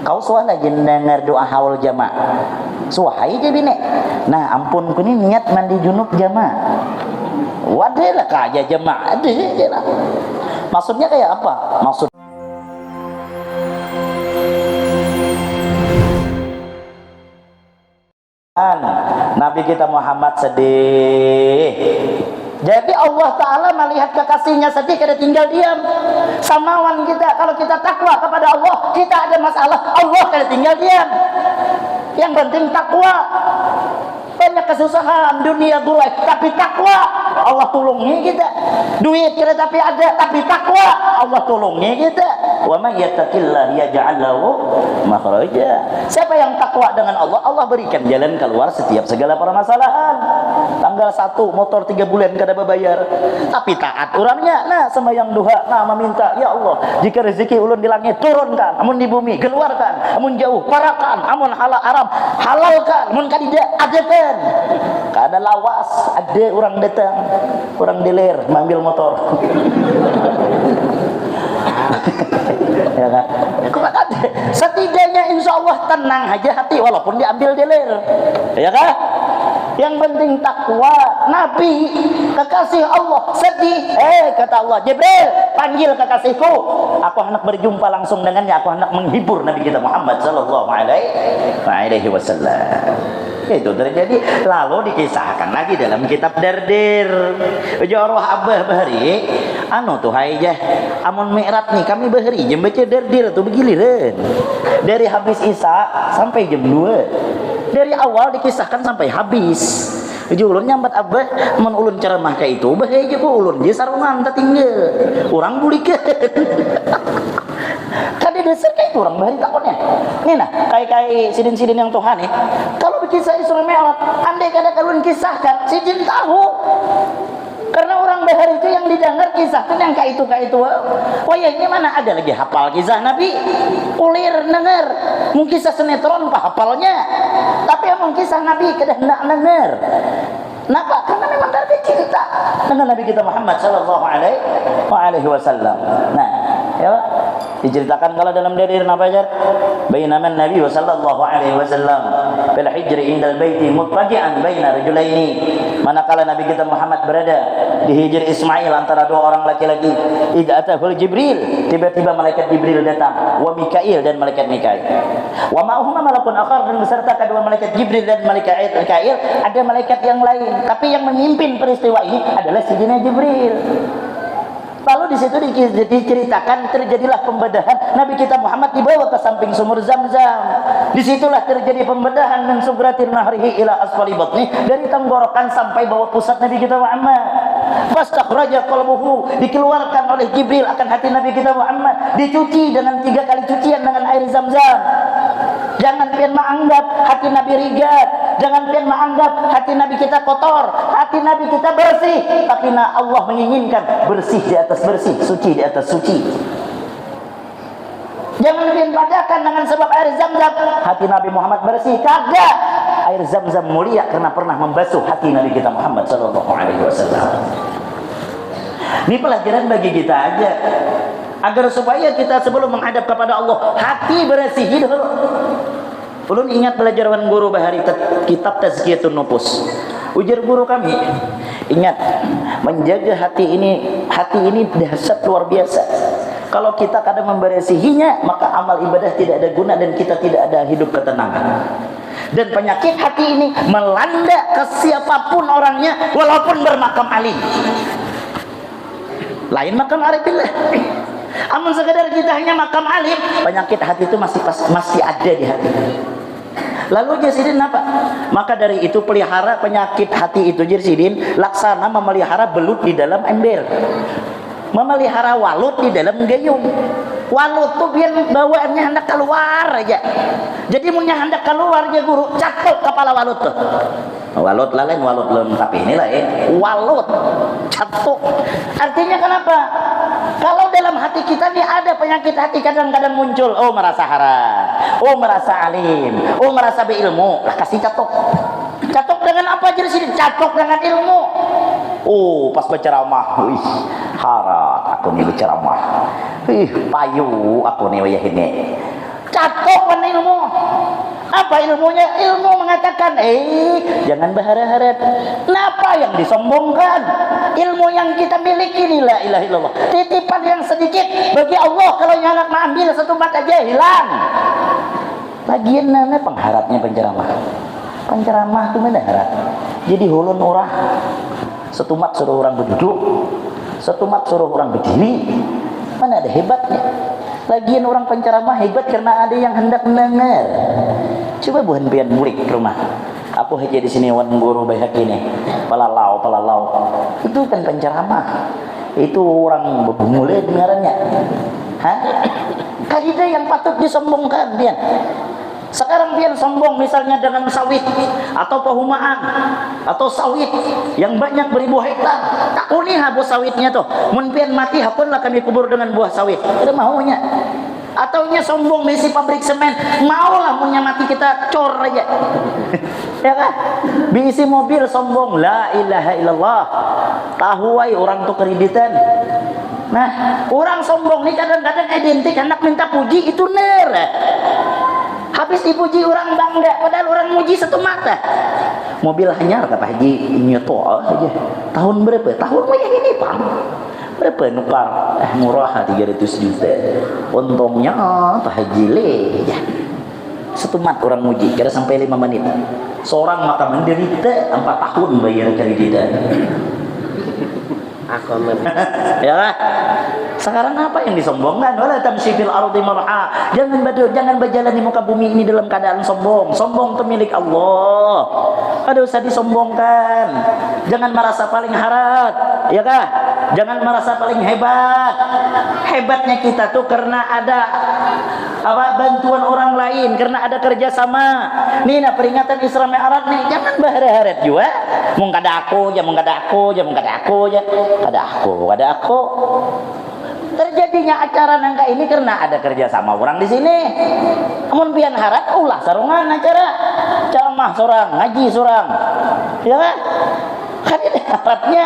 kau suah lagi dengar doa haul jamaah. Suahai je bini. Nah, ampun ku ni niat mandi junub jamaah. Wadah lah kaya jamaah ada je lah. Maksudnya kayak apa? Maksud Nabi kita Muhammad sedih. Jadi Allah Ta'ala melihat kekasihnya sedih, kada tinggal diam. Samawan kita, kalau kita takwa kepada Allah, kita ada masalah, Allah kada tinggal diam. Yang penting takwa. Banyak kesusahan dunia gulai, tapi takwa Allah tolongi kita. Duit kita tapi ada, tapi takwa Allah tolongi kita. Wa may yattaqillah yaj'al lahu makhraja. Siapa yang takwa dengan Allah, Allah berikan jalan keluar setiap segala permasalahan. Tanggal 1 motor 3 bulan kada bayar, tapi taat orangnya. Nah, sembahyang duha, nah meminta, ya Allah, jika rezeki ulun di langit turunkan, amun di bumi keluarkan, amun jauh parakan, amun halal haram halalkan, amun kadida adakan. Kada lawas, ada orang datang, orang deler mengambil motor. Ya kan? Setidaknya insya Allah tenang aja hati walaupun diambil deler. Ya kan? Yang penting takwa. Nabi kekasih Allah sedih. Kata Allah, Jibril panggil kekasihku. Aku hendak berjumpa langsung dengannya. Aku hendak menghibur Nabi kita Muhammad sallallahu alaihi wasallam. Itu terjadi. Lalu dikisahkan lagi dalam kitab Dardir. Joroh abah bahari tuh haijah amun mi'rat nih kami bahari jam baca Dardir tuh begiliran dari habis Isya sampai jam 2. Dari awal dikisahkan sampai habis. Ulun nyambat abah mun ulun ceramah kayak itu bahaya ku ulun je sarungan tertinggal orang bulikan. Kade dasar kayak orang bahari takutnya. Nih nah, kayak sidin-sidin yang Tuhan nih. Kalau berkisah Isra Mi'raj, andai kada ulun kisahkan, sidin tahu. Karena orang bahari itu yang didengar kisah itu yang kayak itu. Wayahnya mana ada lagi hafal kisah Nabi. Ulir dengar. Mungkin kisah sinetron apa hafalnya. Tapi emang kisah Nabi kada hendak dengar. Kenapa? Karena memang dari cerita dengan Nabi kita Muhammad sallallahu alaihi wasallam. Nah, ya diceritakan kalau dalam Dardir apa aja? Bainaman Nabi sallallahu alaihi wasallam fil hijri indal baiti mutfaji'an baina rajulaini. Manakala Nabi kita Muhammad berada di hijr Ismail antara dua orang laki-laki, idza atahul Jibril, tiba-tiba malaikat Jibril datang, wa Mikail dan malaikat Mikail. Wa ma'ahuma malakun akhar, dan beserta kedua malaikat Jibril dan malaikat Mikail ada malaikat yang lain, tapi yang memimpin peristiwa ini adalah Sayyidina Jibril. Lalu di situ diceritakan terjadilah pembedahan Nabi kita Muhammad dibawa ke samping sumur Zam-Zam. Disitulah terjadi pembedahan min sugratin nahrihi ila asfali batni, dari tenggorokan sampai bawah pusat Nabi kita Muhammad. Fastakhraja qalbuhu, dikeluarkan oleh Jibril akan hati Nabi kita Muhammad, dicuci dengan 3 kali cucian dengan air Zam-Zam. Jangan pian menganggap hati Nabi rigat, jangan pian menganggap hati Nabi kita kotor, hati Nabi kita bersih, tapi Allah menginginkan bersih di atas bersih, suci di atas suci. Jangan pian padakan dengan sebab air Zam-Zam hati Nabi Muhammad bersih, kagak. Air Zam-Zam mulia karena pernah membasuh hati Nabi kita Muhammad sallallahu alaihi wasallam. Ini pelajaran bagi kita aja, agar supaya kita sebelum menghadap kepada Allah hati bersih dulu. Ulun ingat pelajaran guru bahari kitab Tazkiyatun Nufus. Ujar guru kami, ingat menjaga hati ini dahsyat luar biasa. Kalau kita kadang memberesihinya, maka amal ibadah tidak ada guna dan kita tidak ada hidup ketenangan. Dan penyakit hati ini melanda ke siapapun orangnya, walaupun bermakam alim. Lain makam arifillah. Amun sekadar kita hanya makam alim, penyakit hati itu masih ada di hati. Lalu Jasidin apa? Maka dari itu pelihara penyakit hati itu Jasidin, laksana memelihara belut di dalam ember, memelihara walut di dalam gayung. Walut tuh biar bawaannya hendak keluar aja. Jadi punya hendak keluar aja guru, catok kepala walut tuh. Walut lain, walut lengkap ini lain. Walut catok. Artinya kenapa? Kalau dalam hati kita nih ada penyakit hati kadang-kadang muncul. Oh merasa haram, oh merasa alim, oh merasa berilmu. Lah kasih catok. Catok dengan apa jadi sini? Catok dengan ilmu. Oh pas berceramah, wih haram aku nih berceramah. Payu aku nih wayah ini. catokan ilmu. Apa ilmunya? Ilmu mengatakan, jangan berharap-harap. Kenapa yang disombongkan? Ilmu yang kita miliki ini la ilaha illallah. Titipan yang sedikit bagi Allah, kalau anak ambil satu mata aja hilang. Lagian nana pengharapnya penceramah. Penceramah itu mana harap? Jadi hulun orang. Setumat suruh orang berduduk, setumat suruh orang berdiri. Mana ada hebatnya? Lagian orang penceramah hebat karena ada yang hendak mendengar. Coba buhan pian murid ke rumah. Aku aja di sini wan guru banyak ini. Palalau. Itu kan penceramah. Itu orang bebungule dengarannya. Hah? Kaidah yang patut disombongkan pian. Sekarang pian sombong misalnya dengan sawit atau perumahan atau sawit yang banyak beribu hektar. Tak kuni buah sawitnya tuh. Mun pian mati hapunlah kami kubur dengan buah sawit. Ada maunya. Atau nya sombong misi pabrik semen, maulah punya mati kita cor aja. Ya kan? Bisi mobil sombong, la ilaha illallah. Tahuai orang tuh kreditan. Nah, orang sombong nih kadang-kadang identik hendak minta puji itu ner. Habis dipuji orang bangga, padahal orang muji satu mata. Mobil hanyar kata Haji nyoto aja. Tahun berapa? Tahun banyak ini, Pak. Berapa nukar? Murah 300 juta. Untungnya Pak Haji le ya. Setumat orang muji, kira sampai 5 menit. Seorang maka menderita 4 tahun bayar kreditan. Ya kan? Sekarang apa yang disombongkan? Wala tamshi fil ardi marha. Jangan berjalan di muka bumi ini dalam keadaan sombong. Sombong itu milik Allah. Ada usah disombongkan. Jangan merasa paling harap, ya kah? Jangan merasa paling hebat. Hebatnya kita tuh karena ada bantuan orang lain, karena ada kerjasama. Nih nah peringatan Isra Mi'raj nih, jangan berharap juga. Mung kada aku, kada aku. Terjadinya acara nangka ini karena ada kerjasama orang di sini. Amun pian harap ulah sarungan acara ceramah sorang, ngaji sorang, ya kan? Kan ini harapnya,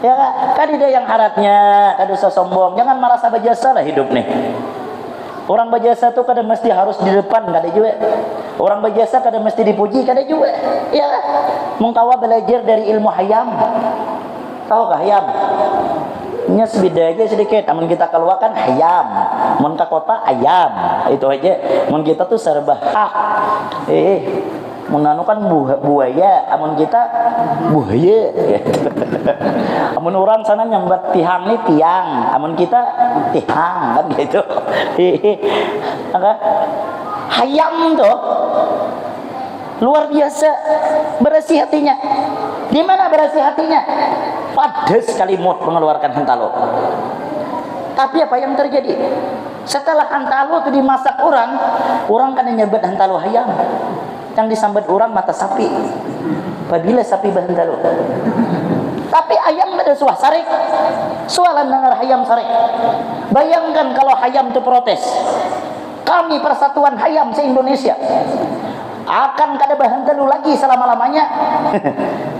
ya kan? Kan ada yang harapnya, kada usah sombong, jangan merasa berjasa lah hidup nih. Orang berjasa tuh kadang mesti harus di depan, kada juga. Orang berjasa kadang mesti dipuji, kada juga. Ya, mengkawa belajar dari ilmu hayam. Tahukah hayam? Nya sebeda aja sedikit. Amun kita keluarkan hayam, mun ke kota ayam. Itu aja. Mun kita tuh serba hak. Mun anu kan buaya, amun kita buaya. Amun orang sana nyambat tihang nih tiang, amun kita tihang kan gitu. Hayam tuh luar biasa bersih hatinya. Di mana bersih hatinya? Padas sekali mood mengeluarkan hentalo. Tapi apa yang terjadi? Setelah hentalo itu dimasak orang kan nyebut hentalo hayam. Yang disambat orang mata sapi. Apabila sapi berhentalo. Tapi ayam ada suah sarik. Sualan dengar hayam sarik. Bayangkan kalau hayam itu protes. Kami Persatuan Hayam se-Indonesia akan kada berhentalu lagi selama-lamanya.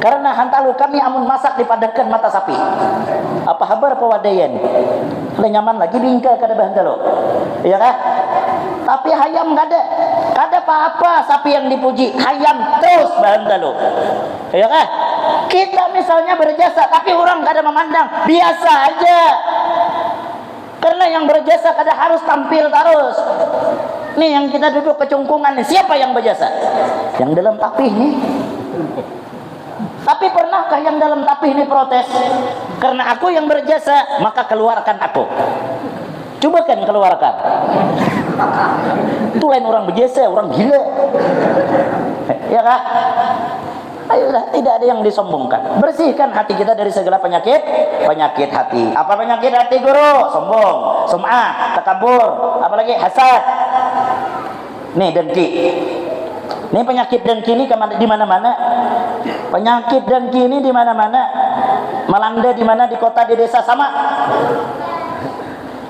Karena hantalu kami amun masak dipadatkan mata sapi. Apa habar pewadayan? Kalau nyaman lagi bingka kada berhentalu. Iya kah? Tapi hayam kada apa-apa sapi yang dipuji. Hayam terus berhentalu. Iya kah? Kita misalnya berjasa tapi orang kada memandang, biasa aja. Karena yang berjasa kada harus tampil terus. Nih yang kita duduk kecungkungan nih, siapa yang berjasa? Yang dalam tapih nih. Tapi pernahkah yang dalam tapih ini protes? Karena aku yang berjasa, maka keluarkan aku. Coba kan keluarkan. Itu lain orang berjasa, orang gila. Ya kah? Ayolah, tidak ada yang disombongkan. Bersihkan hati kita dari segala penyakit hati. Apa penyakit hati, guru? Sombong, sum'ah, takabur, apalagi hasad. Nih dengki. Nih penyakit dengki ini di mana-mana. Penyakit dengki ini di mana-mana. Melanda di mana, di kota, di desa sama.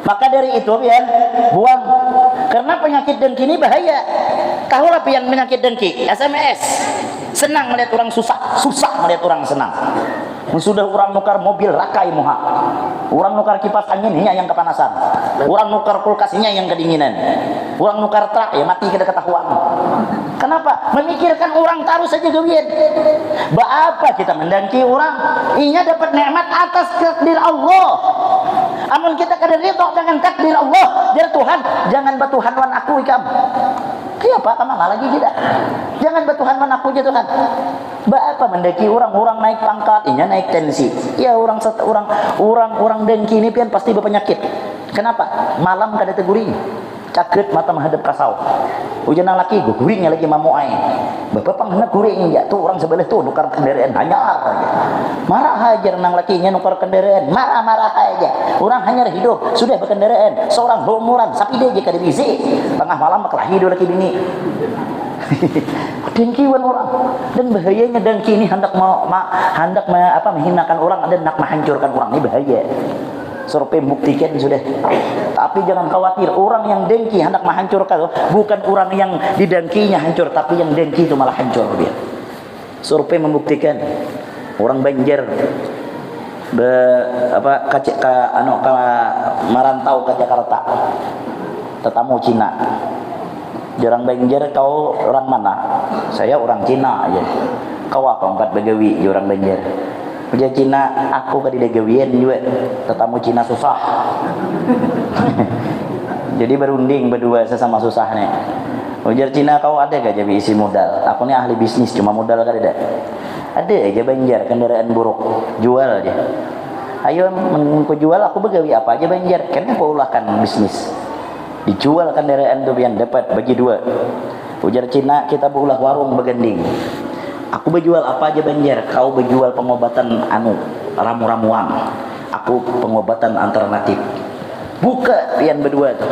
Maka dari itu pian buang. Karena penyakit dengki ini bahaya. Tahulah pian penyakit dengki, SMS. Senang melihat orang susah melihat orang senang. Sudah orang nukar mobil rakai muha. Orang nukar kipas anginnya yang kepanasan. Orang nukar kulkasnya yang kedinginan. Orang nukar trak ya mati kada ketahuan. Kenapa? Memikirkan orang taruh saja gawian. Apa kita mendengki orang? Inya dapat nikmat atas takdir Allah. Amun kita kada ridho dengan takdir Allah, jar Tuhan, jangan batuhan wan aku ikam. Kenapa kamu lagi tidak? Jangan batuhan wan aku je Tuhan. Apa mendengki orang naik pangkat, inya naik tensi. Ya orang dengki ini pian pasti berpenyakit. Kenapa? Malam kada teguring. Cakrit mata menghadap kasau. Ujian nang laki gue guringnya lagi mamuai. Bapak panghendak guring ya tuh orang sebelah tuh nukar kendaraan hanyar aja. Marah aja nang lakinya nukar kendaraan, marah aja. Orang hanyar hidup sudah berkendaraan. Seorang homoran sapi dia jika dibisi. Tengah malam kelahi dua laki bini. Dengkiwan orang dan bahayanya dengki ini hendak menghinakan orang dan hendak menghancurkan orang, ini bahaya. Survei membuktikan sudah. Tapi jangan khawatir, orang yang dengki hendak menghancurkan bukan orang yang didengkinya hancur, tapi yang dengki itu malah hancur dia. Survei membuktikan orang Banjar merantau ke Jakarta, tetamu Cina. Jarang Banjar, kau orang mana? Saya orang Cina aja. Kau apa empat begawi orang Banjar? Ujar Cina, aku kadida gawian juga. Tetamu Cina susah. Jadi berunding berdua sesama susah nih. Ujar Cina, kau ada gak jadi isi modal? Aku nih ahli bisnis, cuma modal kadida. Ada aja Banjar, kendaraan buruk, jual aja. Ayo menku jual, aku begawi apa aja Banjar? Kan aku ulahkan bisnis. Dijual kendaraan tuh yang dapat bagi dua. Ujar Cina, kita berulah warung beganding. Aku berjual apa aja Banjar? Kau berjual pengobatan ramu-ramuan. Aku pengobatan alternatif. Buka pian berdua tuh.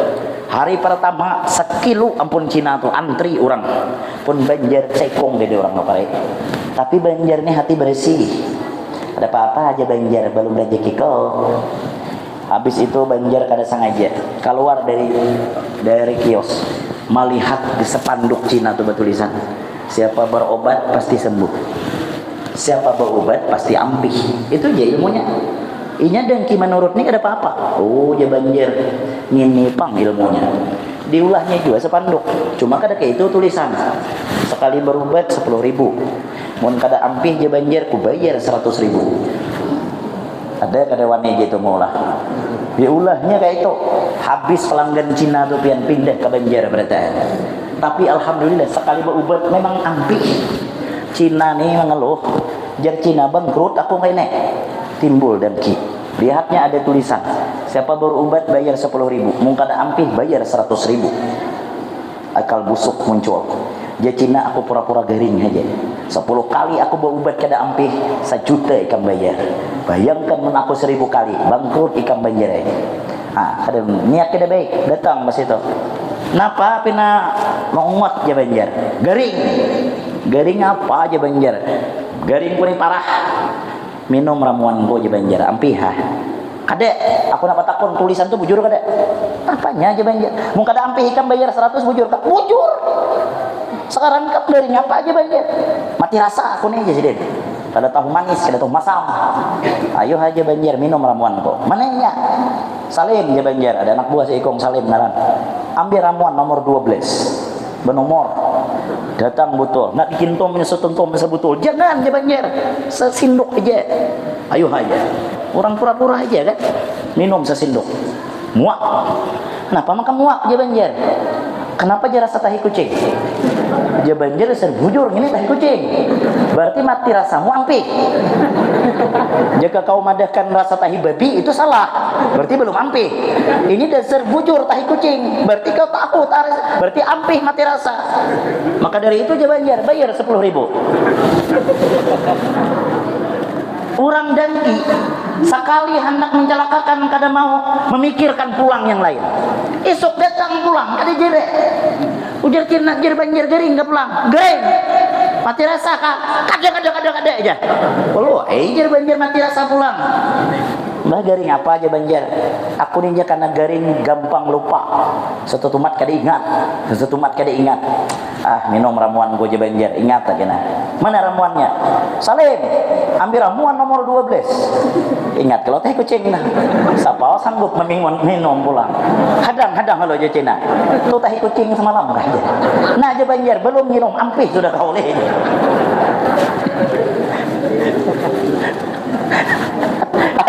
Hari pertama sekilo ampun Cina tuh antri orang. Pun Banjar cekong gede orang ngapain. Tapi Banjar nih hati bersih. Ada apa-apa aja Banjar belum rezeki kau. Habis itu Banjar kada sengaja keluar dari kios, melihat di sepanduk Cina tuh bertulisan, siapa berobat pasti sembuh, siapa berobat pasti ampih. Itu aja ilmunya. Inya dengki menurut ini ada apa-apa. Oh ya Banjar ngini pang ilmunya. Diulahnya juga sepanduk. Cuma kada kayak itu tulisan. Sekali berobat 10.000. Mun kada ampih ya Banjar ku bayar 100.000. Ada kadewannya gitu maulah. Diulahnya kayak itu. Habis pelanggan Cina tuh pian pindah ke Banjar berarti. Tapi alhamdulillah sekali berobat memang ampih. Cina nih mengeluh, jar Cina bangkrut aku kayak nek. Timbul dengki. Lihatnya ada tulisan, siapa berobat bayar 10.000, mung kada ampih bayar 100.000. Akal busuk muncul. Dia Cina aku pura-pura garing aja. 10 kali aku berobat kada ampih, 1 juta ikan bayar. Bayangkan men aku 1000 kali bangkrut ikan bayar aja. Kada niat kada baik datang mas itu. Napa pina menguat aja Banjar? Garing. Garing apa aja Banjar? Garing pun parah. Minum ramuan gua aja Banjar ampih Kada, aku dapat takun tulisan tuh bujur kada. Apanya aja Banjar? Mau kada ampih ikan bayar 100 bujur tak? Bujur. Sekarang kap dari ngapa aja Banjar? Mati rasa aku nih aja sih Den. Kada tahu manis, kada tahu masam. Ayo aja Banjar minum ramuan kok. Mananya? Salim aja Banjar. Ada anak buah si Ikong Salim ngaran. Ambil ramuan nomor 12. Benomor. Datang betul. Nak dikintom setuntom sebetul. Jangan aja Banjar. Sesinduk aja. Ayo aja. Orang pura-pura aja kan. Minum sesinduk. Muak. Kenapa makan muak aja Banjar? Kenapa aja rasa tahi kucing? Aja Banjar serbujur ini tahi kucing. Berarti mati rasamu ampih. Jika kau madahkan rasa tahi babi itu salah. Berarti belum ampih. Ini dasar bujur tahi kucing. Berarti kau takut. Berarti ampih mati rasa. Maka dari itu aja Banjar bayar 10.000. Orang dengki sekali hendak mencelakakan kada mau memikirkan pulang yang lain. Esok datang pulang kada jere. Ujar Cina jar Banjar garing ke pulang. Garing. Mati rasa kada aja. Kalau jar Banjar mati rasa pulang. Mbah garing apa aja Banjar? Aku ninja karena garing gampang lupa. Setutumat kada ingat. Setutumat kada ingat. Ah, minum ramuan gue aja Banjar. Ingat lagi nah. Mana ramuannya? Salim, ambil ramuan nomor 12. Ingat kalau teh kucing nah. Siapa sanggup minum pulang. Hadang halo aja Cina. Lu teh kucing semalam aja. Nah aja Banjar belum minum ampih sudah kau leh.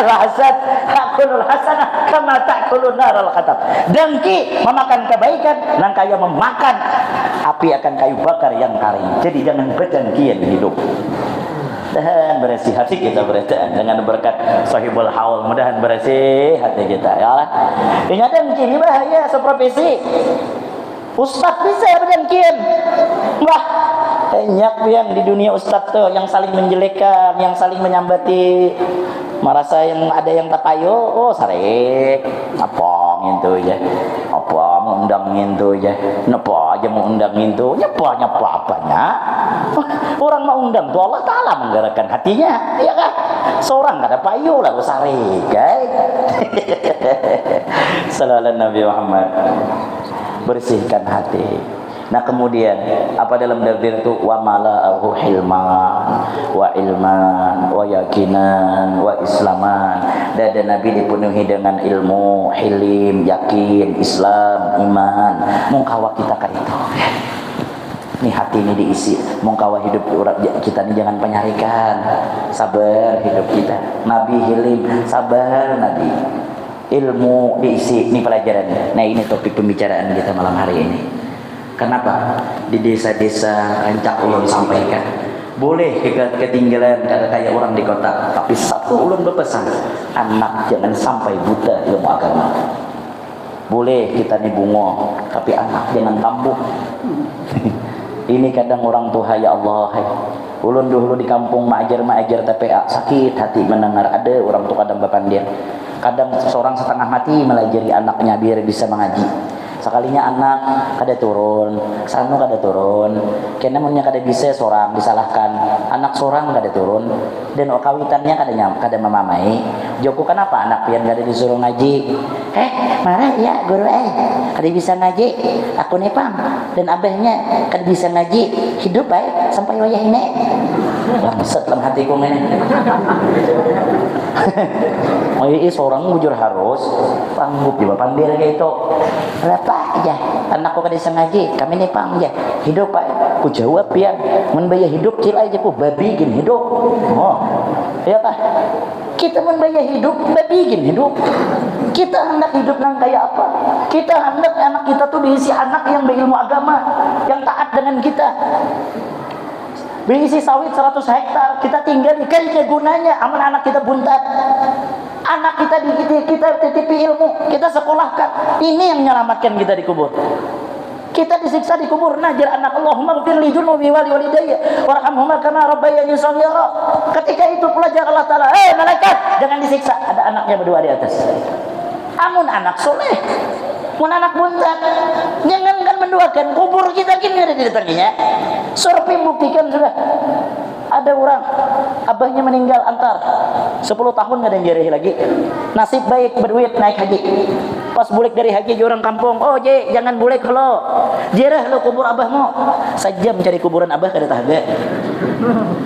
Al-hasad akulul hasanah kama ta'kulun naral khatab. Dengki memakan kebaikan dan kaya memakan api akan kayu bakar yang kering. Jadi jangan berdengkian hidup. Dan bersih hati kita beritaan dengan berkat sahibul haul. Mudahan bersih hati kita ya Allah. Ingat dengki ini bahaya seprofesi. Ustaz bisa berdengkian. Wah, banyak yang di dunia ustaz tuh yang saling menjelekkan, yang saling menyambati. Merasa yang ada yang tak payo, oh sarek, apa gitu ya, apa mau undang gitu ya, napa aja mau undang gitu, nyapa apanya, orang mau undang tuh Allah Taala menggerakkan hatinya, ya kan, seorang gak ada payo lah, sarek, guys, sallallahu Nabi Muhammad, bersihkan hati. Nah kemudian apa dalam dalil itu wa mala'ahu hilman wa ilman wa yakinan wa islaman. Dada Nabi dipenuhi dengan ilmu, hilim, yakin, Islam, iman. Mungkawa kita kan itu. Nih hati ini diisi. Mungkawa hidup kita ini jangan penyarikan. Sabar hidup kita. Nabi hilim, sabar Nabi. Ilmu diisi. Ini pelajarannya. Nah ini topik pembicaraan kita malam hari ini. Kenapa? Di desa-desa rancak ulun sampaikan boleh ketinggalan kayak orang di kota, tapi satu ulun berpesan, anak jangan sampai buta ilmu agama. Boleh kita nih bungo, tapi anak jangan kambuh. Ini kadang orang tua ya Allah, ulun dulu di kampung maajar TPA sakit hati mendengar ada orang tua kadang bapandir, kadang seorang setengah mati melajari anaknya biar bisa mengaji. Sekalinya anak kada turun, sanu kada turun, kena munnya kada bisa seorang disalahkan, anak seorang kada turun, dan kawitannya kada memamai. Joko kenapa anak pian kada disuruh ngaji? Marah ya guru kada bisa ngaji, aku nepang dan abahnya kada bisa ngaji, hidup sampai wayah ini. Langsat dalam hatiku ini. Seorang bujur harus sanggup juga pandir kayak itu. Berapa aja anakku kada bisa ngaji, kami nepang aja hidup ku jawab ya menbayar hidup cil aja ku babi gin hidup. Oh ya kah kita menbayar hidup babi gin hidup. Kita hendak hidup nang kayak apa? Kita hendak anak kita tuh diisi anak yang berilmu agama, yang taat dengan kita. Berisi sawit 100 hektar, kita tinggal di kerja gunanya, aman anak kita buntat. Anak kita kita titipi ilmu, kita sekolahkan. Ini yang menyelamatkan kita di kubur. Kita disiksa di kubur, najar anak Allahumma ghfir li junubi wa li walidayya warhamhuma kama rabbayani shaghira. Ketika itu pelajar Allah Taala, malaikat jangan disiksa, ada anaknya berdua di atas. Amun anak soleh, mun anak buntat, jangankan mendoakan, kubur kita kini ada di depannya. Survei buktikan sudah. Ada orang abahnya meninggal antar 10 tahun nggak ada yang jerih lagi, nasib baik berduit naik haji, pas bulik dari haji orang kampung, oh jangan bulik lo jerah lo kubur abahmu, sajam cari kuburan abah kada tahaga.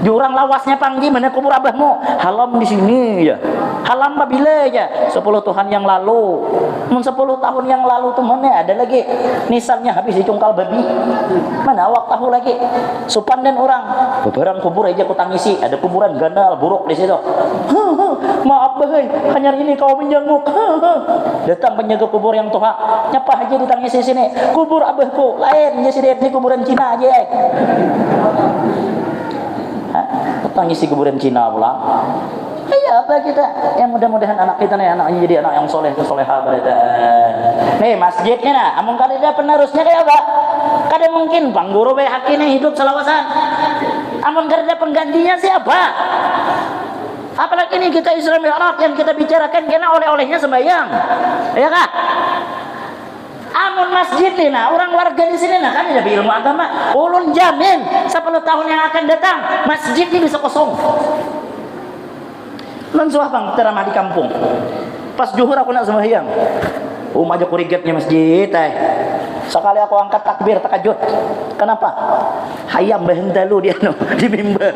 Jurang lawasnya panggi mana kubur abahmu, halam di sini ya, halam bila ya 10 tahun yang lalu, 10 tahun yang lalu tuh mana ada lagi nisannya habis dicungkal babi, mana awak tahu lagi supan dan orang beberang kubur aja aku tangisi, ada kuburan gandal buruk di situ. Maaf bahai, hanya ini kau menjenguk. Datang penjaga kubur yang tua, nyapa aja ditangisi sini. Kubur abahku lain, ya sini ini kuburan Cina aja. Tangisi kuburan Cina pula. Ya apa kita? Ya mudah-mudahan anak kita nih anaknya jadi anak yang soleh, soleha berataan. Nih masjidnya nah, amun kada ada penerusnya kayak apa? Kada mungkin bang guru bae hakine hidup selawasan. Amun kada ada penggantinya siapa? Apalagi ini kita Islam Mi'raj yang kita bicarakan kena oleh-olehnya sembahyang. Ya kah? Amun masjid ini nah, orang warga di sini nah kan ada ilmu agama. Ulun jamin 10 tahun yang akan datang masjid ini bisa kosong. Nan suah bang ceramah di kampung. Pas zuhur aku nak sembahyang. Aja kurigetnya masjid sekali aku angkat takbir takajud. Kenapa? Hayam bahendalu dia no di mimbar.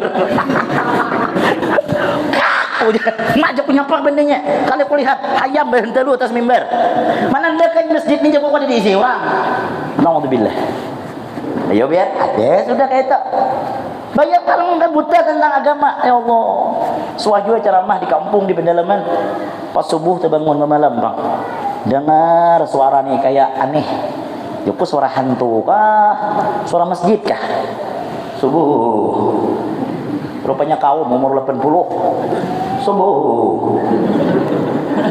Ngajak penyapak bendanya. Kali aku lihat hayam bahendalu atas mimbar. Mana dekat masjid ni jago ada diisi orang. Nauzubillah. Ayo biar ada sudah kayak itu. Banyak orang nggak buta tentang agama. Ya Allah. Suaju ceramah di kampung di pedalaman. Pas subuh terbangun malam bang. Dengar suara nih kayak aneh. Itu suara hantu kah? Suara masjid kah? Subuh. Rupanya kaum umur 80. Subuh.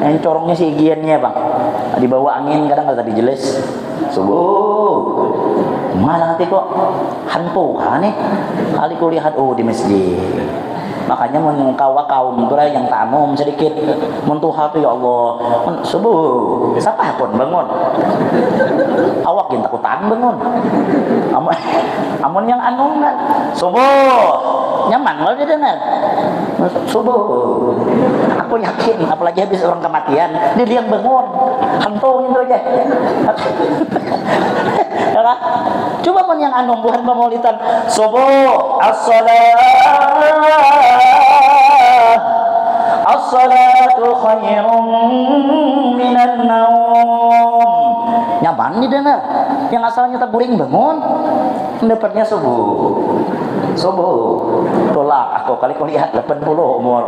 Encorongnya si igiannya bang. Dibawa angin kadang nggak tapi jelas. Subuh. Malah nanti kok hantu kah nih? Kali ku lihat di masjid. Makanya mengkawa kaum mereka yang tanum sedikit mentuha tu ya Allah subuh siapa pun bangun awak yang takutan bangun amun yang anu kan subuh nyaman kalau dia dengar subuh aku yakin apalagi habis orang kematian dia yang bangun hantu itu aja ya kan? Coba pun yang anu bukan pemaulitan subuh as-salatu khairun minan naum. Nyaman nih dengar. Yang asalnya tak guring bangun, mendapatnya subuh. Tolak aku kali kau lihat 80 umur.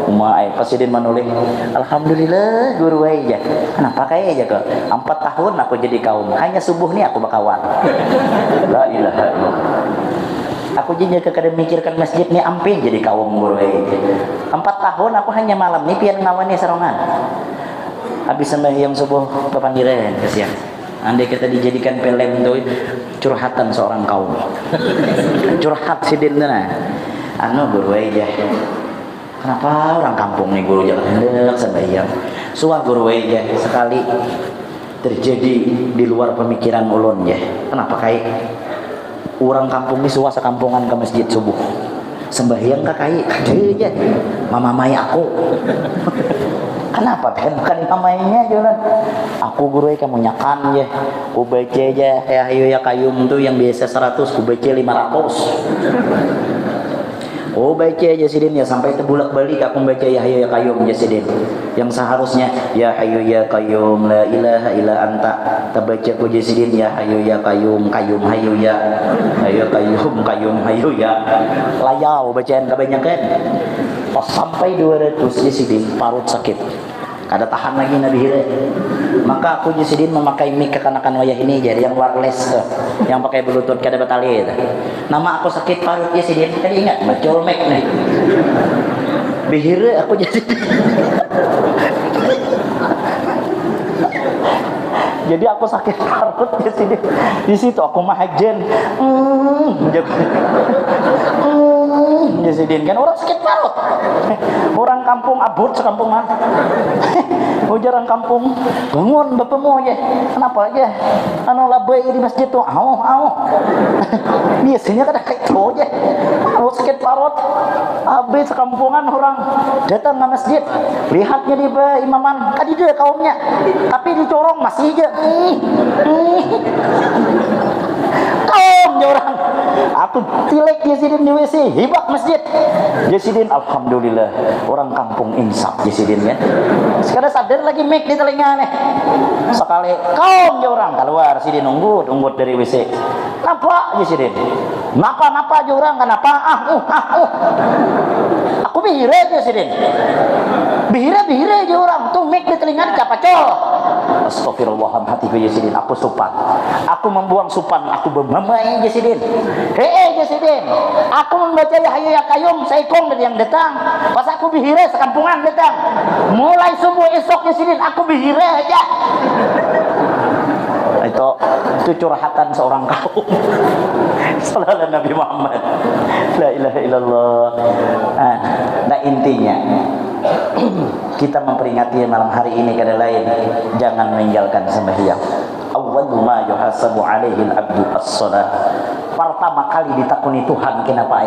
Umai presiden menulis. Alhamdulillah guru aja. Kenapa kayak aja kok? 4 tahun aku jadi kaum. Hanya subuh nih aku bakawan. La ilaha illallah. Aku jadi kadang mikirkan masjid ni ampin jadi kaum guru 4 tahun aku hanya malam ni pian ngawani serongan. Habis sembahyang subuh kepandiran kasihan. Andai kita dijadikan film tu curhatan seorang kaum. Curhat sidin sana. Anu guru aja. Kenapa orang kampung ni guru jangan hendak sembahyang. Suah guru aja sekali terjadi di luar pemikiran ulun ya. Kenapa kayak orang kampung ni suasa kampungan ke masjid subuh sembahyang kakai aja mama mai aku kenapa kan bukan mamainya jalan aku guru kamu nyakan ya ku baca aja ya ayo ya kayum tuh yang biasa 100 ku baca 500 oh baca aja sidin ya sampai terbulak balik aku baca ya hayu ya qayyum ya sidin yang seharusnya ya hayu ya qayyum la ilaha illa anta terbaca ku ya sidin ya hayu ya qayyum qayyum hayu ya hayu qayyum qayyum hayu ya layau bacaan kebanyakan pas sampai 200 ya sidin parut sakit kada tahan lagi nabi hire maka aku Jusidin memakai mic kekanakan wayah ini jadi yang wireless tuh yang pakai bluetooth kada batali nama aku sakit parut Jusidin kan ingat macul mic nih bihire aku Jusidin jadi aku sakit parut Jusidin di situ aku mahajen Jusidin kan orang sakit parut orang kampung abut sekampungan jarang kampung bangun bapakmu aja kenapa aja anu labai di masjid tuh biasanya kada kayak itu aja kalau sakit parut habis sekampungan orang datang ke masjid lihatnya di imaman kadida kaumnya tapi dicorong masih aja kaumnya orang aku tilek Jusidin di WC hibak masjid Jusidin alhamdulillah orang kampung insaf Jusidin kan sekarang sadar lagi mic di telinga nih sekali kaum ya orang keluar Sidin unggut dari WC napa Jusidin napa aja orang kenapa aku bihire Jusidin bihire aja orang tuh mic di telinga dicapacol astagfirullahaladzim hati Jusidin aku supan aku membuang supan aku bermamai Jusidin Jusidin aku membaca ya hayu ya qayyum saikong dari yang datang pas aku bihire sekampungan datang mulai subuh esok Jusidin aku bihire aja itu curhatan seorang kaum sallallahu Nabi Muhammad la ilaha illallah nah intinya kita memperingati malam hari ini kada lain jangan meninggalkan sembahyang awwalu ma yuhasabu alaihi al-abdu as-shalah. Pertama kali ditakuni Tuhan kenapa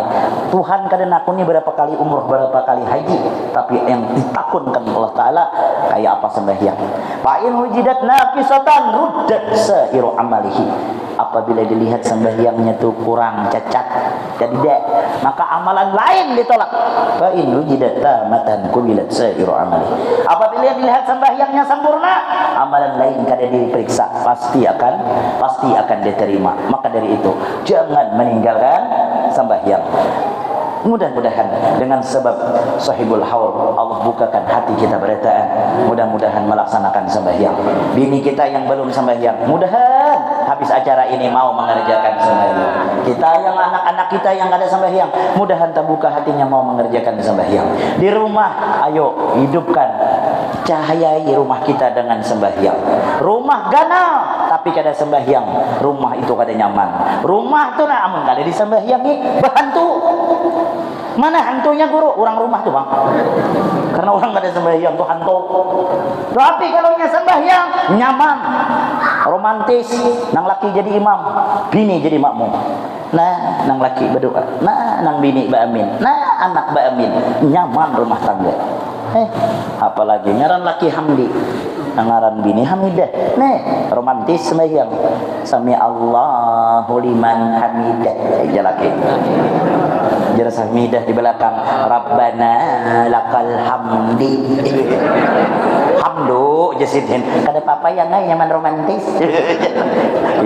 Tuhan kadang nakuni berapa kali umroh, berapa kali haji, tapi yang ditakunkan Allah Ta'ala kayak apa sembahyang. Fa'in hujidat naqisatan ruddat sa'iru amalihi. Apabila dilihat sembahyangnya itu kurang, cacat, jadi dek, maka amalan lain ditolak. Fa'in hujidat tamatan kubilat sa'iru amalihi. Apabila dilihat sembahyangnya sempurna, amalan lain kada diperiksa, pasti akan diterima. Maka dari itu jangan meninggalkan sembahyang. Mudah-mudahan dengan sebab sahibul haul Allah bukakan hati kita berataan, mudah-mudahan melaksanakan sembahyang. Bini kita yang belum sembahyang, mudahan habis acara ini mau mengerjakan sembahyang. Kita yang anak-anak kita yang ada sembahyang, mudahan terbuka hatinya mau mengerjakan sembahyang. Di rumah, ayo hidupkan, cahayai rumah kita dengan sembahyang. Rumah ganal tapi kada sembahyang, rumah itu kada nyaman. Rumah tu nak amun kada disembahyangi berhantu. Mana hantunya guru? Orang rumah tuh bang. Karena orang gak ada sembahyang tuh hantu. Tapi kalau nya sembahyang nyaman, romantis. Nang laki jadi imam, bini jadi makmum. Nah, nang laki berdoa, nah nang bini baamin, nah anak baamin. Nyaman rumah tangga. Apalagi ngaran laki Hamdi, ngaran bini Hamidah. Nih, romantis sembahyang. Sami Allahu liman hamidah. Jalaki. Jelas hamidah di belakang. Rabbana lakal hamdi. Hamdu jasidin. Kada apa-apa yang nyaman romantis.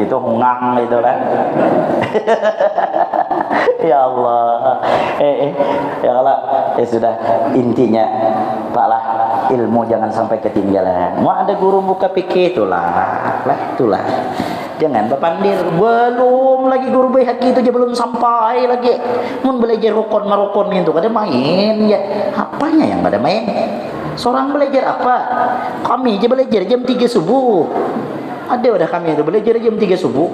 Itu ngang itu kan. Ya Allah. Ya Allah. Ya sudah, intinya taklah ilmu jangan sampai ketinggalan. Mau ada guru buka fikih itulah jangan bapandir. Belum lagi guru Baihaqi itu aja belum sampai lagi. Mun belajar rukun marukun itu kada main ya. Apanya yang pada main? Seorang belajar apa? Kami aja belajar jam 3 subuh. Ada udah kami itu belajar jam 3 subuh.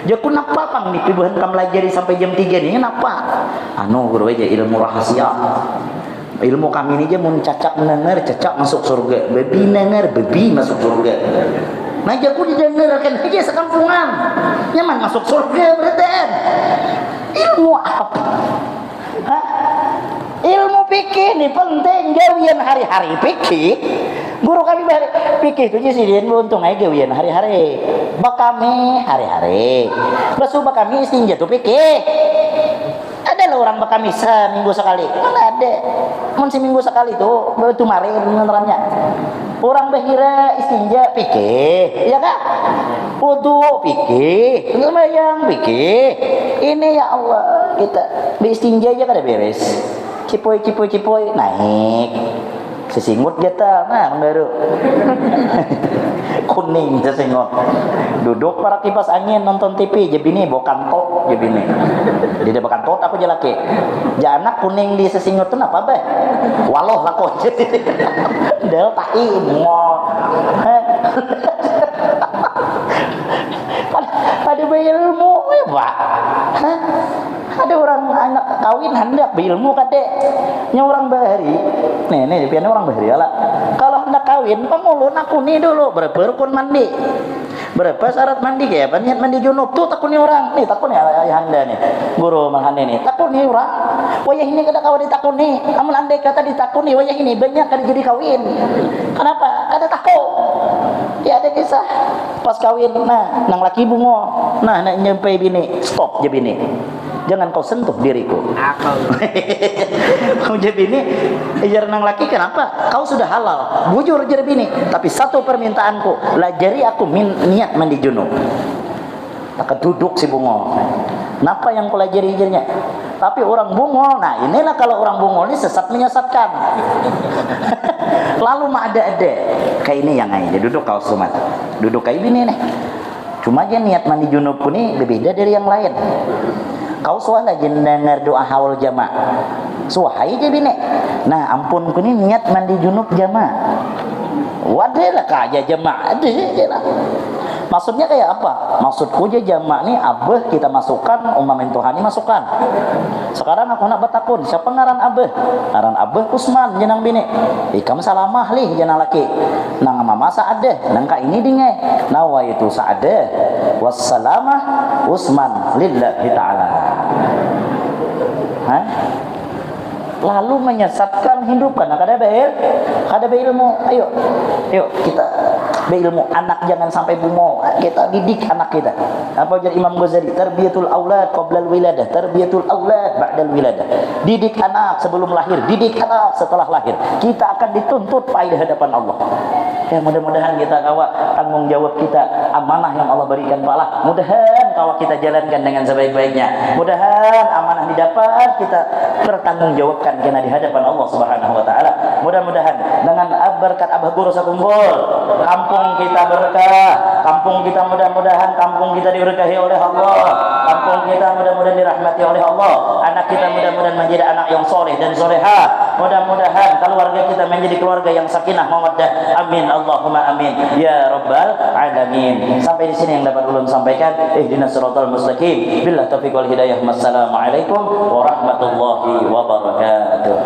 Jakun apa kang nih pibuhan kam pelajari sampai jam 3 nih kenapa? Anu guru aja ilmu rahasia. Ilmu kami ini aja mun cacak mendengar, cacak masuk surga. Bebi dengar, bebi masuk surga. Nah jaku didengarkan aja sekampungan. Nyaman masuk surga berarti. Ilmu apa? Hah? Ilmu fikih nih penting, gawian hari-hari fikih. Guru kami fikih itu jadi sidin untung aja gawian hari-hari. Bakami hari-hari. Basuh bakami istinja tuh fikih. Ada loh orang bakami seminggu sekali. Mana ada? Mun seminggu sekali tuh baru marin menerannya. Orang bahira istinja fikih, ya kan? Wudu fikih, sembahyang fikih. Ini ya Allah, kita istinja aja kada beres. Cipoy naik. Sesingut jatah, nah baru kuning sesingut. Duduk para kipas angin nonton TV, jebini bawa kantok jebini. Dia bawa kantok aku jalaki. Janak kuning di sesingut tuh apa be? Waloh lah kok. Del tahi ngol. Ada ilmu ya pak. Ada orang anak kawin hendak berilmu kade. Nya orang bahari. Nih pian orang bahari ala. Kalau hendak kawin pamulun aku nih dulu berapa rukun mandi. Berapa syarat mandi kayak niat mandi junub tuh takuni orang. Nih takuni ayah anda nih. Guru mahane nih. Takuni orang. Wayah ini kada kawan ditakuni. Amun andai kata ditakuni wayah ini banyak kada jadi kawin. Kenapa? Kada takut. Ya ada kisah pas kawin nah nang laki bungo. Nah nak nyampai bini, stop je bini. Jangan kau sentuh diriku. Kau jadi bini, ajar nang laki kenapa? Kau sudah halal, bujur jadi bini. Tapi satu permintaanku, lajari aku niat mandi junub. Maka duduk si bungo. Kenapa yang kau lajari ajarnya? Tapi orang bungo, nah inilah kalau orang bungo ini sesat menyesatkan. Lalu mah ada kayak ini yang aja duduk kau sumat, duduk kayak bini nih. Cuma aja niat mandi junub ini berbeda dari yang lain. Kau soal aja dengar doa haul jamaah. Suahai aja bini. Nah ampun ku ini niat mandi junub jamaah. Wadah lah kaja jamaah. Ada lah. Maksudnya kayak apa? Maksudku je jamak ni abah kita masukkan, umamin Tuhani masukkan. Sekarang aku nak bertakun, siapa ngaran abah? Ngaran abah Usman jenang bini. Ikam salamah lih jenang laki. Nang mama Sa'adah, nang ka ini dinge. Nawa itu Sa'adah. Wassalamah Usman lillahi ta'ala. Hah? Lalu menyesatkan hidupkan. Nah, kada ilmu. Ayo kita berilmu. Anak jangan sampai bumo. Kita didik anak kita. Apa ujar Imam Ghazali? Tarbiyatul aulad qabla al-wiladah, tarbiyatul aulad ba'da al-wiladah. Didik anak sebelum lahir, didik anak setelah lahir. Kita akan dituntut pada hadapan Allah. Ya, mudah-mudahan kita kawak tanggung jawab kita, amanah yang Allah berikan pala. Mudahan kawak kita jalankan dengan sebaik-baiknya. Mudahan amanah didapat, kita bertanggungjawabkan kena di hadapan Allah Subhanahu wa taala. Mudah-mudahan dengan berkat Abah Guru Sakumpul, kampung kita berkah, kampung kita mudah-mudahan kampung kita diberkahi oleh Allah, kampung kita mudah-mudahan dirahmati oleh Allah, anak kita mudah-mudahan menjadi anak yang soleh dan solehah, mudah-mudahan keluarga kita menjadi keluarga yang sakinah mawaddah. Amin Allahumma amin ya rabbal alamin. Sampai di sini yang dapat ulun sampaikan. Ihdinas siratal mustaqim. Billah taufiq wal hidayah. Wassalamualaikum warahmatullahi wabarakatuh.